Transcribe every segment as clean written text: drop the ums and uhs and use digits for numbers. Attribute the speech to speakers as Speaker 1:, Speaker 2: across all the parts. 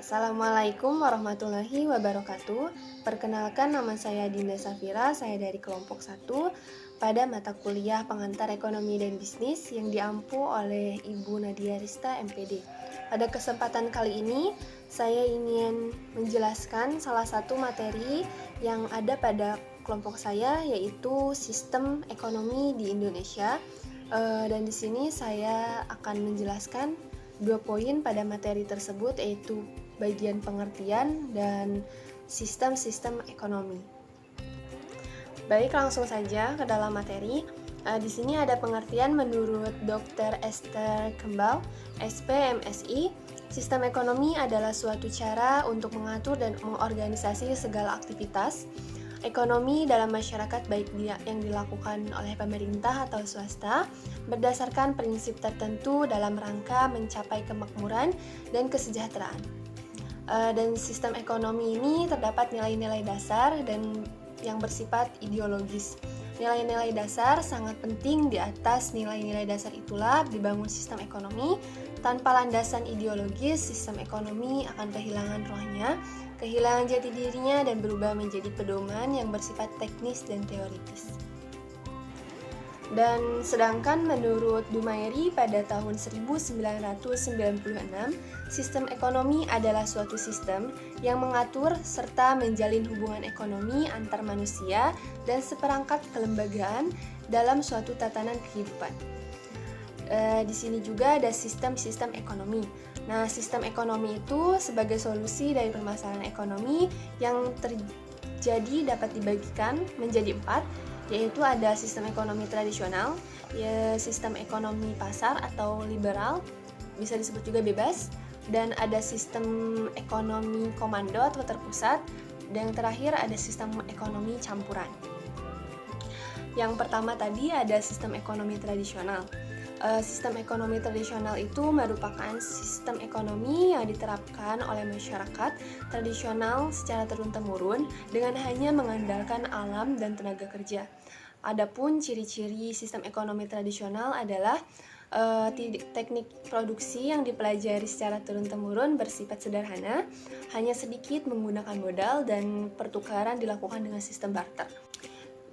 Speaker 1: Assalamualaikum warahmatullahi wabarakatuh. Perkenalkan, nama saya Dinda Safira, saya dari kelompok 1 pada mata kuliah Pengantar Ekonomi dan Bisnis yang diampu oleh Ibu Nadia Rista MPD. Pada kesempatan kali ini, saya ingin menjelaskan salah satu materi yang ada pada kelompok saya, yaitu sistem ekonomi di Indonesia. Dan di sini saya akan menjelaskan 2 poin pada materi tersebut, yaitu bagian pengertian dan sistem-sistem ekonomi. Baik, langsung saja ke dalam materi. Di sini ada pengertian menurut Dr. Esther Kembal, SPMSI. Sistem ekonomi adalah suatu cara untuk mengatur dan mengorganisasi segala aktivitas ekonomi dalam masyarakat, baik yang dilakukan oleh pemerintah atau swasta, berdasarkan prinsip tertentu dalam rangka mencapai kemakmuran dan kesejahteraan. Dan sistem ekonomi ini terdapat nilai-nilai dasar dan yang bersifat ideologis. Nilai-nilai dasar sangat penting. Di atas nilai-nilai dasar itulah dibangun sistem ekonomi. Tanpa landasan ideologis, sistem ekonomi akan kehilangan rohnya, kehilangan jati dirinya, dan berubah menjadi pedoman yang bersifat teknis dan teoritis. Dan sedangkan menurut Dumairi pada tahun 1996, sistem ekonomi adalah suatu sistem yang mengatur serta menjalin hubungan ekonomi antar manusia dan seperangkat kelembagaan dalam suatu tatanan kehidupan. Di sini juga ada sistem-sistem ekonomi. Nah, sistem ekonomi itu sebagai solusi dari permasalahan ekonomi yang terjadi dapat dibagikan menjadi 4, yaitu ada sistem ekonomi tradisional, sistem ekonomi pasar atau liberal, bisa disebut juga bebas, dan ada sistem ekonomi komando atau terpusat, dan yang terakhir ada sistem ekonomi campuran. Yang pertama tadi ada sistem ekonomi tradisional. Sistem ekonomi tradisional itu merupakan sistem ekonomi yang diterapkan oleh masyarakat tradisional secara turun-temurun dengan hanya mengandalkan alam dan tenaga kerja. Adapun ciri-ciri sistem ekonomi tradisional adalah teknik produksi yang dipelajari secara turun-temurun bersifat sederhana, hanya sedikit menggunakan modal, dan pertukaran dilakukan dengan sistem barter.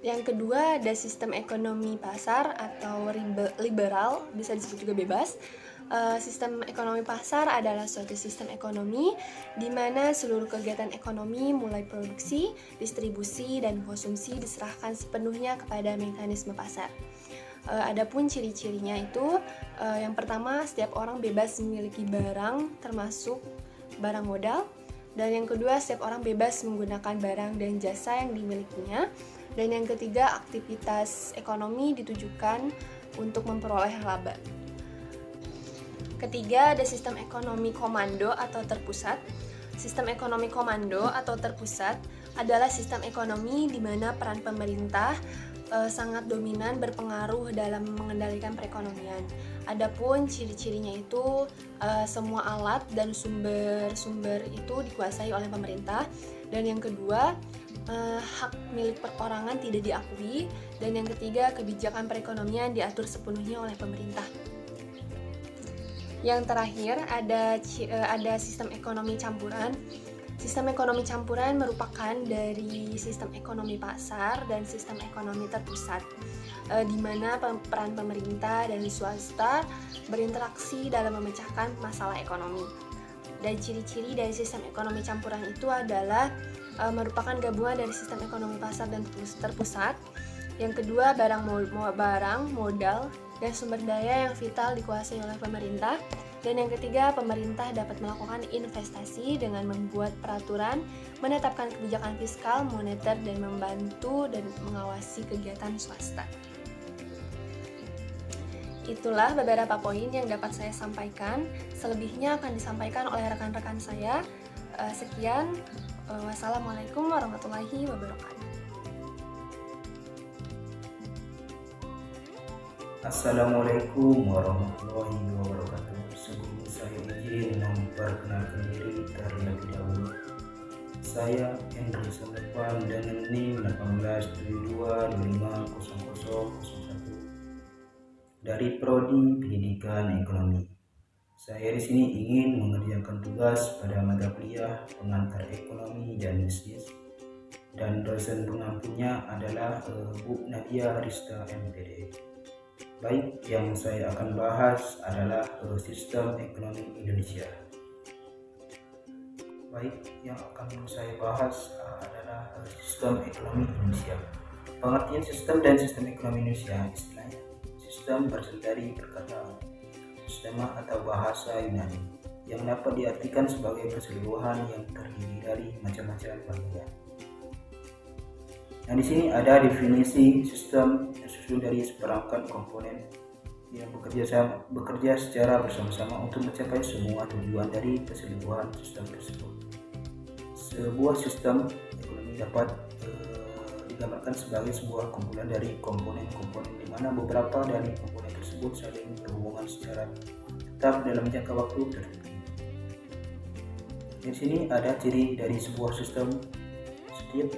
Speaker 1: Yang kedua ada sistem ekonomi pasar atau liberal, bisa disebut juga bebas. Sistem ekonomi pasar adalah suatu sistem ekonomi di mana seluruh kegiatan ekonomi mulai produksi, distribusi, dan konsumsi diserahkan sepenuhnya kepada mekanisme pasar. Adapun ciri-cirinya itu, yang pertama, setiap orang bebas memiliki barang termasuk barang modal, dan yang kedua, setiap orang bebas menggunakan barang dan jasa yang dimilikinya. Dan yang ketiga, aktivitas ekonomi ditujukan untuk memperoleh laba. Ketiga, ada sistem ekonomi komando atau terpusat. Sistem ekonomi komando atau terpusat adalah sistem ekonomi di mana peran pemerintah sangat dominan berpengaruh dalam mengendalikan perekonomian. Adapun ciri-cirinya itu semua alat dan sumber-sumber itu dikuasai oleh pemerintah. Dan yang kedua, hak milik perorangan tidak diakui, dan yang ketiga, kebijakan perekonomian diatur sepenuhnya oleh pemerintah. Yang terakhir ada sistem ekonomi campuran. Sistem ekonomi campuran merupakan dari sistem ekonomi pasar dan sistem ekonomi terpusat, di mana peran pemerintah dan swasta berinteraksi dalam memecahkan masalah ekonomi. Dan ciri-ciri dari sistem ekonomi campuran itu adalah merupakan gabungan dari sistem ekonomi pasar dan terpusat. Yang kedua, barang, modal, dan sumber daya yang vital dikuasai oleh pemerintah. Dan yang ketiga, pemerintah dapat melakukan investasi dengan membuat peraturan, menetapkan kebijakan fiskal, moneter, dan membantu dan mengawasi kegiatan swasta. Itulah beberapa poin yang dapat saya sampaikan. Selebihnya akan disampaikan oleh rekan-rekan saya. Sekian. Wassalamualaikum warahmatullahi wabarakatuh.
Speaker 2: Assalamualaikum warahmatullahi wabarakatuh. Sebelum saya izin memperkenalkan diri terlebih dahulu, saya Hendro Sandepan dengan NIM 1872250001 dari Prodi Pendidikan Ekonomi. Saya di sini ingin mengerjakan tugas pada mata kuliah pengantar ekonomi dan bisnis, dan dosen pengampunya adalah Bu Nadia Rista MPD. Baik, yang saya akan bahas adalah sistem ekonomi Indonesia. Baik, yang akan saya bahas adalah sistem ekonomi Indonesia. Pengertian sistem dan sistem ekonomi Indonesia istilahnya. Sistem berasal dari perkataan sistema atau bahasa Yunani yang dapat diartikan sebagai keseluruhan yang terdiri dari macam-macam bagian. Nah, di sini ada definisi sistem yang disusun dari seperangkat komponen yang bekerja secara bersama-sama untuk mencapai semua tujuan dari keseluruhan sistem tersebut. Sebuah sistem ekonomi dapat digambarkan sebagai sebuah kumpulan dari komponen-komponen di mana beberapa dari komponen tersebut saling berhubungan secara tetap dalam jangka waktu tertentu. Di sini ada ciri dari sebuah sistem. Setiap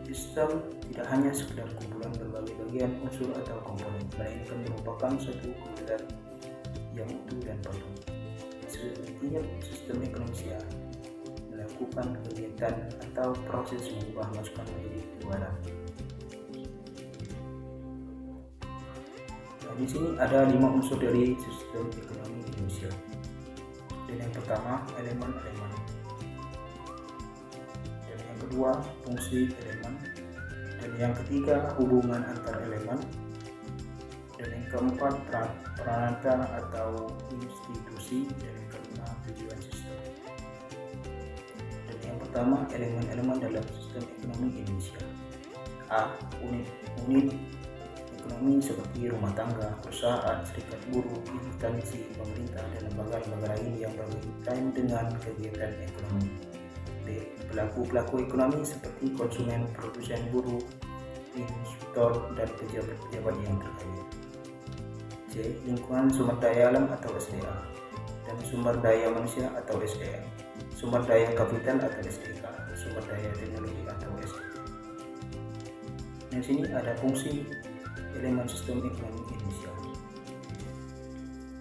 Speaker 2: sistem tidak hanya sekedar kumpulan berbagai bagian unsur atau komponen, melainkan merupakan suatu kumpulan yang utuh dan patuh. Setiap sistem ekonomi melakukan kegiatan atau proses mengubah masukan menjadi barang. Nah, di sini ada 5 unsur dari sistem ekonomi Indonesia. Dan yang pertama, elemen-elemen. Dan yang kedua, fungsi elemen. Dan yang ketiga, hubungan antar elemen. Dan yang keempat, peranata atau institusi. Dan yang kelima, tujuan sistem. Dan yang pertama, elemen-elemen dalam sistem ekonomi Indonesia. A. Unit ekonomi seperti rumah tangga, perusahaan, serikat buruh, instansi pemerintah, dan lembaga-lembaga lain yang berkaitan dengan kegiatan ekonomi. B. Pelaku-pelaku ekonomi seperti konsumen, produsen, buruh, investor, dan pejabat-pejabat yang terkait. C. Lingkungan sumber daya alam atau SDA, dan sumber daya manusia atau SDM, sumber daya kapital atau SDK, sumber daya teknologi atau SDK. Di sini ada fungsi elemen sistem ekonomi Indonesia.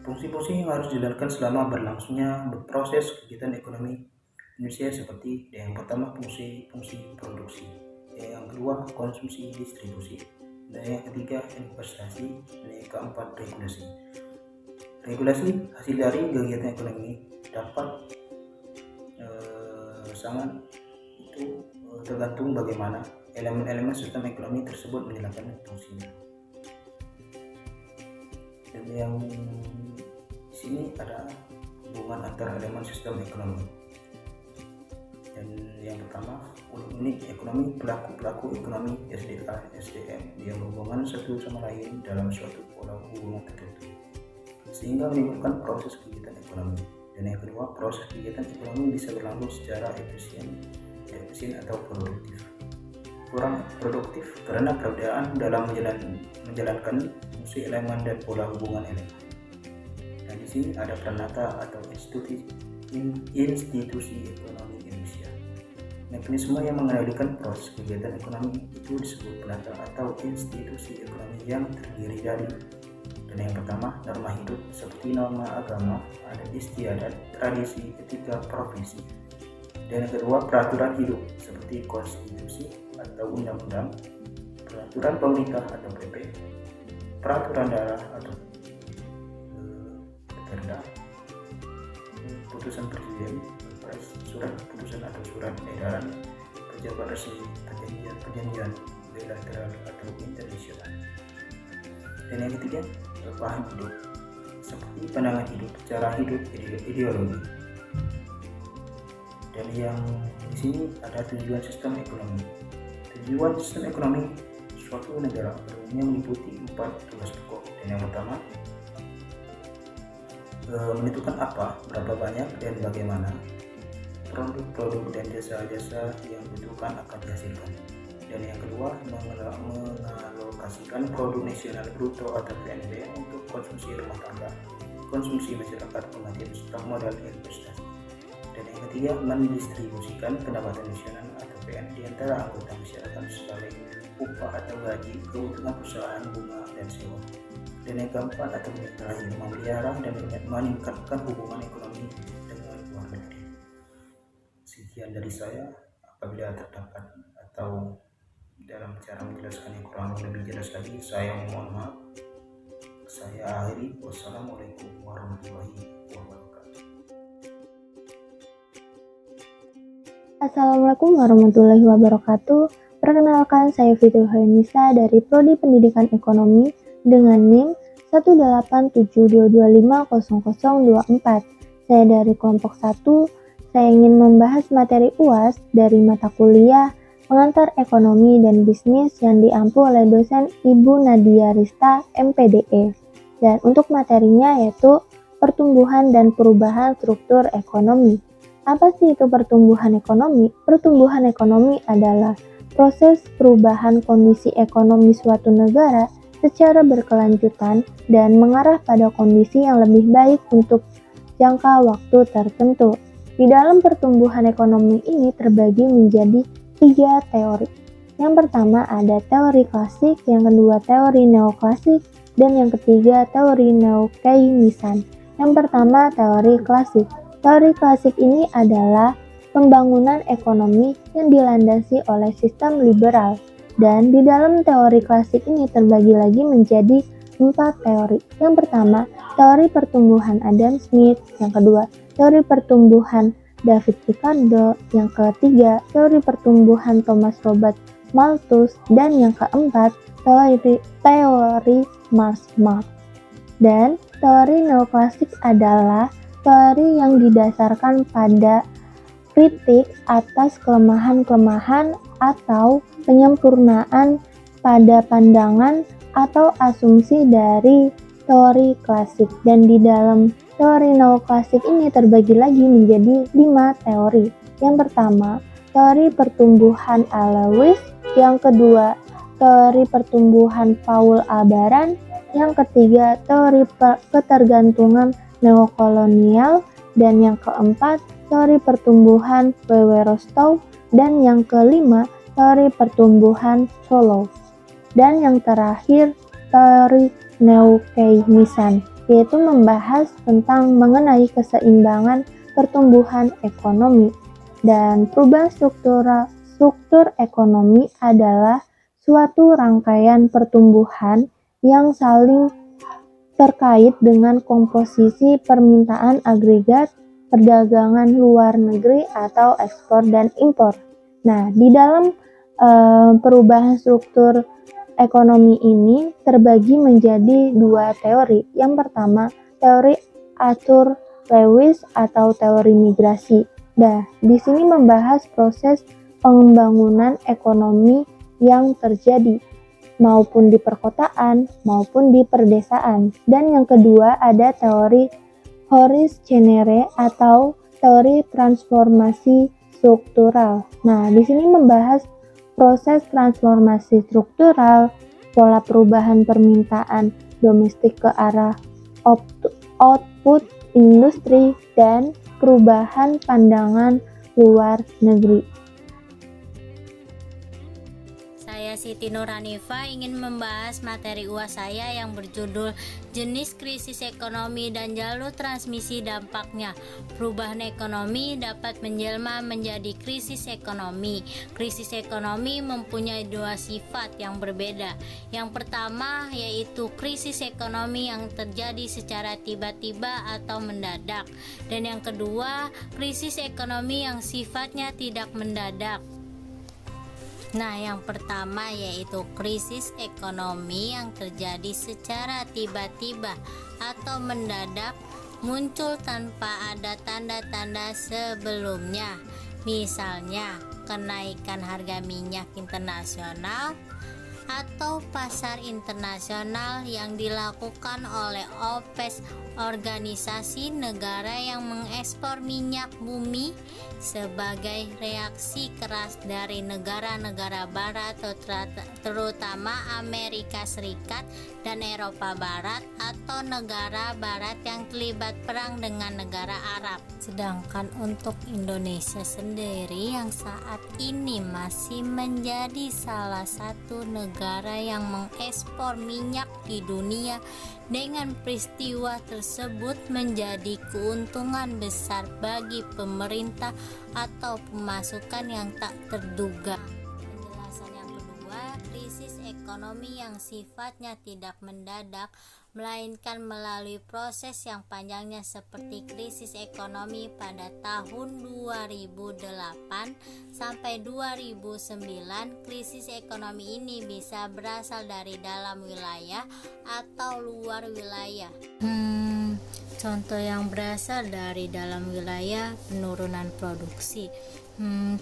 Speaker 2: Fungsi-fungsi yang harus dijalankan selama berlangsungnya proses kegiatan ekonomi Indonesia seperti yang pertama fungsi produksi, yang kedua konsumsi distribusi, dan yang ketiga investasi, dan yang keempat regulasi. Regulasi hasil dari kegiatan ekonomi dapat sangat itu tergantung bagaimana elemen-elemen sistem ekonomi tersebut menjalankan fungsinya. Dan yang di sini ada hubungan antara elemen sistem ekonomi. Dan yang pertama, unit ekonomi, pelaku ekonomi, SDA, SDM yang berhubungan satu sama lain dalam suatu pola hubungan tertentu sehingga menimbulkan proses kegiatan ekonomi. Dan yang kedua, proses kegiatan ekonomi bisa berlangsung secara efisien atau produktif. Kurang produktif karena perbedaan dalam menjalankan fungsi elemen dan pola hubungan elemen. Dan di sini ada peranata atau institusi ekonomi Indonesia. Mekanisme yang mengendalikan proses kegiatan ekonomi itu disebut peranata atau institusi ekonomi yang terdiri dari. Dan yang pertama, norma hidup seperti norma agama, adat istiadat, tradisi, etika, profesi. Dan yang kedua, peraturan hidup seperti konstitusi atau undang-undang, peraturan pemerintah atau PP, peraturan daerah atau perda, putusan presiden, surat keputusan atau surat edaran, pejabat resmi, perjanjian bilateral atau internasional. Dan yang ketiga, paham hidup seperti pandangan hidup, cara hidup, ideologi. Dan yang di sini ada tujuan sistem ekonomi. Tujuan sistem ekonomi suatu negara umumnya meliputi 4 tugas pokok. Dan yang pertama, menentukan apa, berapa banyak, dan bagaimana produk-produk dan jasa-jasa yang dibutuhkan akan dihasilkan. Dan yang kedua, mengalokasikan produk nasional bruto atau PNB untuk konsumsi rumah tangga, konsumsi masyarakat, penggantian stok modal investasi. Dan yang ketiga, mendistribusikan pendapatan nasional atau PN di antara anggota masyarakat sebagai upah atau gaji, keuntungan perusahaan, bunga, dan sewa. Dan yang keempat atau yang terakhir, memelihara dan meningkatkan hubungan ekonomi dengan luar negeri. Sekian dari saya. Apabila terdapat atau dalam cara menjelaskannya kurang lebih jelas lagi, saya mohon maaf. Saya akhiri. Wassalamualaikum warahmatullahi wabarakatuh.
Speaker 3: Assalamualaikum warahmatullahi wabarakatuh. Perkenalkan, saya Fitri Hoyanisa dari Prodi Pendidikan Ekonomi dengan NIM 18722500024. Saya dari kelompok 1. Saya ingin membahas materi UAS dari mata kuliah Pengantar Ekonomi dan Bisnis yang diampu oleh dosen Ibu Nadia Rista, MPDE. Dan untuk materinya yaitu pertumbuhan dan perubahan struktur ekonomi. Apa sih itu pertumbuhan ekonomi? Pertumbuhan ekonomi adalah proses perubahan kondisi ekonomi suatu negara secara berkelanjutan dan mengarah pada kondisi yang lebih baik untuk jangka waktu tertentu. Di dalam pertumbuhan ekonomi ini terbagi menjadi 3 teori. Yang pertama ada teori klasik, yang kedua teori neoklasik, dan yang ketiga teori neokeynesian. Yang pertama teori klasik. Teori klasik ini adalah pembangunan ekonomi yang dilandasi oleh sistem liberal. Dan di dalam teori klasik ini terbagi lagi menjadi 4 teori. Yang pertama, teori pertumbuhan Adam Smith. Yang kedua, teori pertumbuhan David Ricardo. Yang ketiga, teori pertumbuhan Thomas Robert Malthus. Dan yang keempat, teori Marx. Dan teori neoklasik adalah teori yang didasarkan pada kritik atas kelemahan-kelemahan atau penyempurnaan pada pandangan atau asumsi dari teori klasik. Dan di dalam teori neoklasik ini terbagi lagi menjadi 5 teori. Yang pertama, teori pertumbuhan Lewis. Yang kedua, teori pertumbuhan Paul Albaran. Yang ketiga, teori ketergantungan neokolonial. Dan yang keempat, teori pertumbuhan W.W. Rostow. Dan yang kelima, teori pertumbuhan Solow. Dan yang terakhir, teori neokeynesian, yaitu membahas tentang mengenai keseimbangan pertumbuhan ekonomi. Dan perubahan struktur ekonomi adalah suatu rangkaian pertumbuhan yang saling terkait dengan komposisi permintaan agregat, perdagangan luar negeri atau ekspor dan impor. Nah, di dalam perubahan struktur ekonomi ini terbagi menjadi 2 teori. Yang pertama, teori Arthur Lewis atau teori migrasi. Nah, di sini membahas proses pembangunan ekonomi yang terjadi maupun di perkotaan maupun di perdesaan. Dan yang kedua ada teori Horace Chenere atau teori transformasi struktural. Nah, di sini membahas proses transformasi struktural, pola perubahan permintaan domestik ke arah output industri, dan perubahan pandangan luar negeri.
Speaker 4: Saya Siti Nurhanifa ingin membahas materi UAS saya yang berjudul Jenis Krisis Ekonomi dan Jalur Transmisi Dampaknya. Perubahan ekonomi dapat menjelma menjadi krisis ekonomi. Krisis ekonomi mempunyai 2 sifat yang berbeda. Yang pertama yaitu krisis ekonomi yang terjadi secara tiba-tiba atau mendadak. Dan yang kedua, krisis ekonomi yang sifatnya tidak mendadak. Nah, yang pertama yaitu krisis ekonomi yang terjadi secara tiba-tiba atau mendadak, muncul tanpa ada tanda-tanda sebelumnya. Misalnya, kenaikan harga minyak internasional atau pasar internasional yang dilakukan oleh OPEC, organisasi negara yang mengekspor minyak bumi, sebagai reaksi keras dari negara-negara barat terutama Amerika Serikat dan Eropa Barat atau negara barat yang terlibat perang dengan negara Arab. Sedangkan untuk Indonesia sendiri yang saat ini masih menjadi salah satu negara negara yang mengekspor minyak di dunia. Dengan peristiwa tersebut menjadi keuntungan besar bagi pemerintah atau pemasukan yang tak terduga. Penjelasan yang kedua, krisis ekonomi yang sifatnya tidak mendadak melainkan melalui proses yang panjangnya seperti krisis ekonomi pada tahun 2008 sampai 2009. Krisis ekonomi ini bisa berasal dari dalam wilayah atau luar wilayah. Contoh yang berasal dari dalam wilayah, penurunan produksi.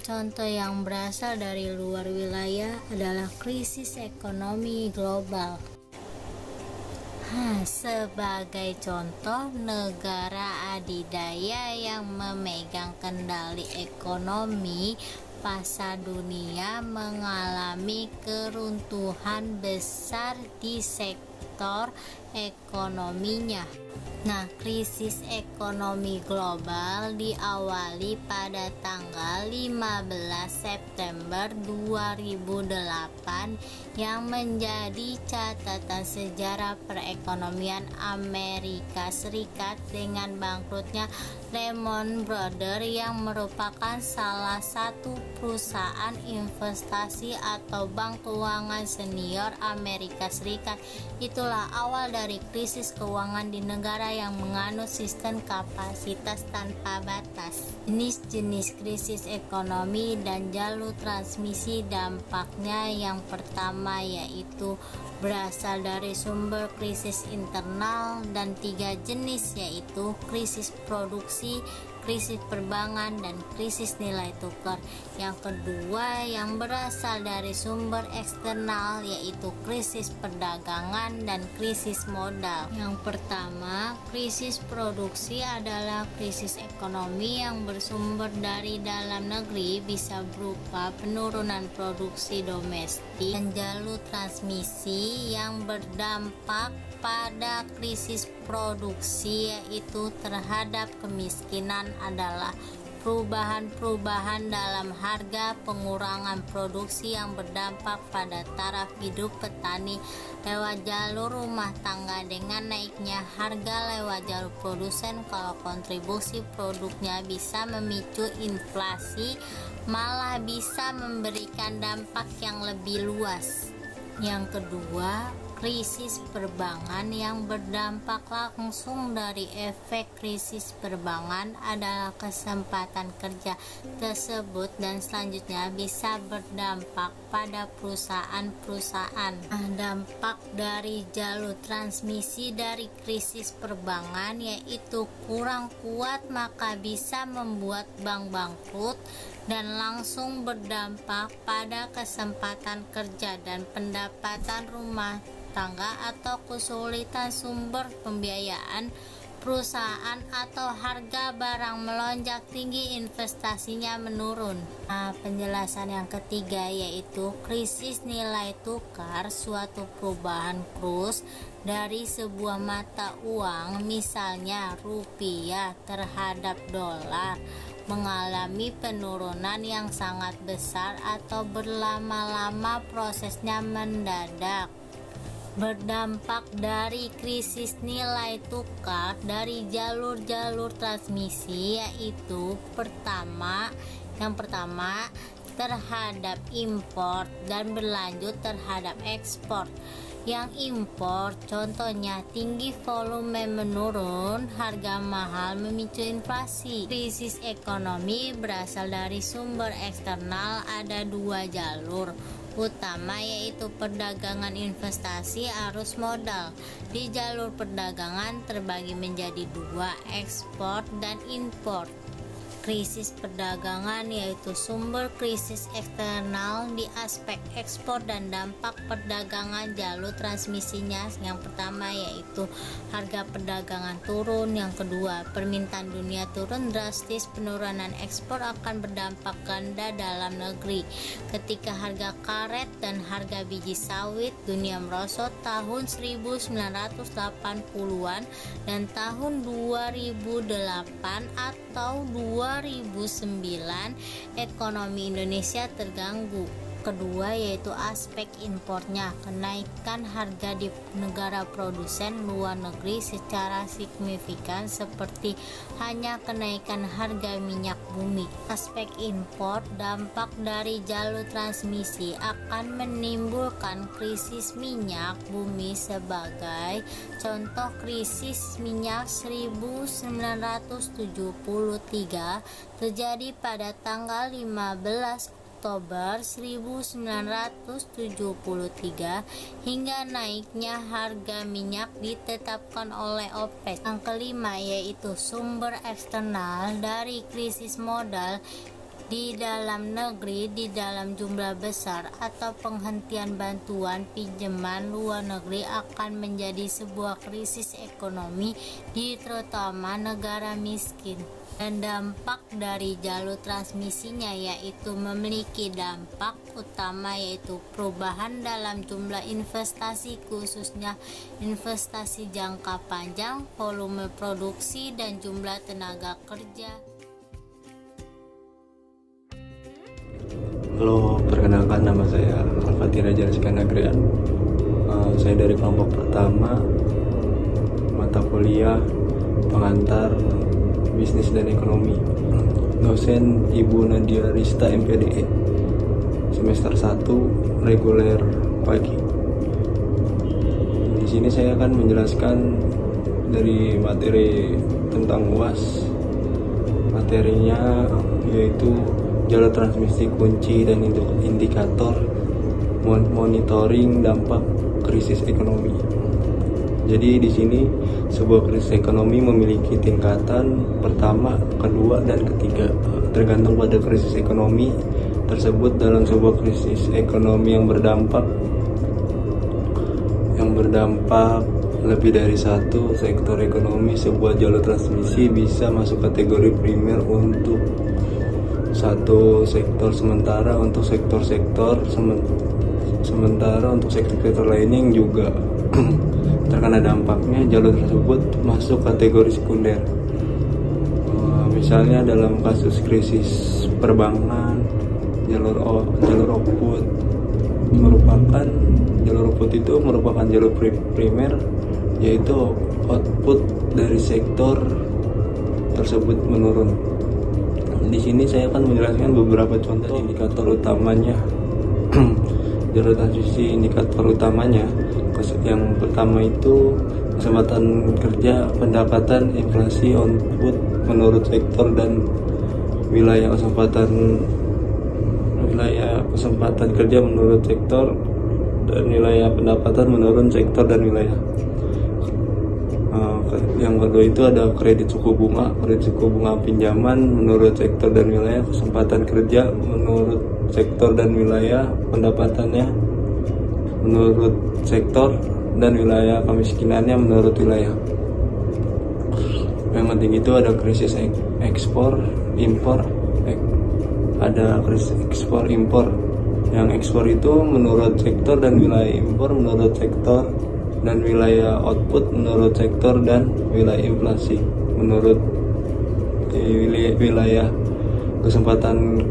Speaker 4: Contoh yang berasal dari luar wilayah adalah krisis ekonomi global. Sebagai contoh, negara adidaya yang memegang kendali ekonomi pasar dunia mengalami keruntuhan besar di sektor ekonominya. Krisis ekonomi global diawali pada tanggal 15 September 2008 yang menjadi catatan sejarah perekonomian Amerika Serikat dengan bangkrutnya Lehman Brothers yang merupakan salah satu perusahaan investasi atau bank keuangan senior Amerika Serikat. Itulah awal dari krisis keuangan di negara yang menganut sistem kapasitas tanpa batas. Jenis-jenis krisis ekonomi dan jalur transmisi dampaknya yang pertama yaitu berasal dari sumber krisis internal dan 3 jenis yaitu krisis produksi, krisis perbankan, dan krisis nilai tukar. Yang kedua yang berasal dari sumber eksternal yaitu krisis perdagangan dan krisis modal. Yang pertama, krisis produksi adalah krisis ekonomi yang bersumber dari dalam negeri, bisa berupa penurunan produksi domestik dan jalur transmisi yang berdampak pada krisis produksi yaitu terhadap kemiskinan adalah perubahan-perubahan dalam harga, pengurangan produksi yang berdampak pada taraf hidup petani lewat jalur rumah tangga dengan naiknya harga lewat jalur produsen. Kalau kontribusi produknya bisa memicu inflasi, malah bisa memberikan dampak yang lebih luas. Yang kedua, krisis perbankan yang berdampak langsung dari efek krisis perbankan adalah kesempatan kerja tersebut dan selanjutnya bisa berdampak pada perusahaan-perusahaan. Dampak dari jalur transmisi dari krisis perbankan yaitu kurang kuat, maka bisa membuat bank bangkrut dan langsung berdampak pada kesempatan kerja dan pendapatan rumah tangga atau kesulitan sumber pembiayaan perusahaan atau harga barang melonjak tinggi, investasinya menurun. Penjelasan yang ketiga yaitu krisis nilai tukar, suatu perubahan kurs dari sebuah mata uang, misalnya rupiah terhadap dolar, mengalami penurunan yang sangat besar atau berlama-lama, prosesnya mendadak. Berdampak dari krisis nilai tukar dari jalur-jalur transmisi yaitu yang pertama terhadap impor dan berlanjut terhadap ekspor. Yang impor contohnya tinggi volume menurun, harga mahal memicu inflasi. Krisis ekonomi berasal dari sumber eksternal, ada 2 jalur utama yaitu perdagangan, investasi, arus modal. Di jalur perdagangan terbagi menjadi 2, ekspor dan impor. Krisis perdagangan yaitu sumber krisis eksternal di aspek ekspor dan dampak perdagangan, jalur transmisinya. Yang pertama yaitu harga perdagangan turun, yang kedua permintaan dunia turun drastis. Penurunan ekspor akan berdampak ganda dalam negeri. Ketika harga karet dan harga biji sawit dunia merosot tahun 1980-an dan tahun 2008 atau 2009, ekonomi Indonesia terganggu. kedua yaitu aspek impornya. Kenaikan harga di negara produsen luar negeri secara signifikan seperti hanya kenaikan harga minyak bumi. Aspek impor, dampak dari jalur transmisi akan menimbulkan krisis minyak bumi sebagai contoh krisis minyak 1973 terjadi pada tanggal 15 Oktober 1973 hingga naiknya harga minyak ditetapkan oleh OPEC. Yang kelima yaitu sumber eksternal dari krisis modal di dalam negeri di dalam jumlah besar atau penghentian bantuan pinjaman luar negeri akan menjadi sebuah krisis ekonomi di terutama negara miskin. Dan dampak dari jalur transmisinya yaitu memiliki dampak utama yaitu perubahan dalam jumlah investasi khususnya investasi jangka panjang, volume produksi dan jumlah tenaga kerja.
Speaker 5: Halo, perkenalkan nama saya Al-Fatih Raja Rizky Nagrian. Saya dari kelompok pertama mata kuliah pengantar bisnis dan ekonomi. Dosen Ibu Nadia Rista MPDE. Semester 1 reguler pagi. Di sini saya akan menjelaskan dari materi tentang UAS. Materinya yaitu jalur transmisi kunci dan indikator monitoring dampak krisis ekonomi. Jadi di sini sebuah krisis ekonomi memiliki tingkatan pertama, kedua, dan ketiga. Tergantung pada krisis ekonomi tersebut. Dalam sebuah krisis ekonomi yang berdampak lebih dari satu sektor ekonomi, sebuah jalur transmisi bisa masuk kategori primer untuk satu sektor, sementara untuk sektor-sektor lainnya yang juga terkena dampaknya, jalur tersebut masuk kategori sekunder. Misalnya dalam kasus krisis perbankan, jalur output itu merupakan jalur primer, yaitu output dari sektor tersebut menurun. Di sini saya akan menjelaskan beberapa contoh indikator utamanya. Jalur transmisi indikator utamanya, yang pertama itu kesempatan kerja, pendapatan, inflasi, output menurut sektor dan wilayah, kesempatan kerja menurut sektor dan wilayah, pendapatan menurut sektor dan wilayah. Yang kedua itu ada kredit suku bunga pinjaman menurut sektor dan wilayah, kesempatan kerja menurut sektor dan wilayah, pendapatannya menurut sektor dan wilayah, kemiskinannya menurut wilayah. Yang penting itu ada krisis ekspor impor, ada krisis ekspor impor. Yang ekspor itu menurut sektor dan wilayah, impor menurut sektor dan wilayah, output menurut sektor dan wilayah, inflasi menurut wilayah, kesempatan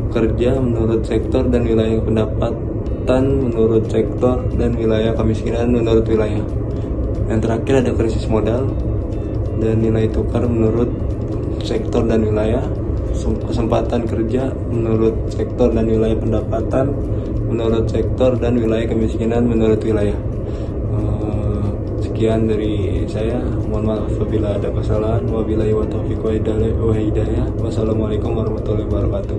Speaker 5: kerja menurut sektor dan wilayah, pendapatan menurut sektor dan wilayah, kemiskinan menurut wilayah. Yang terakhir ada krisis modal dan nilai tukar menurut sektor dan wilayah, kesempatan kerja menurut sektor dan wilayah, pendapatan menurut sektor dan wilayah, kemiskinan menurut wilayah. Sekian dari saya, mohon maaf apabila ada kesalahan. Wabillahi wa taufiq wa hidayah. Wassalamualaikum warahmatullahi wabarakatuh.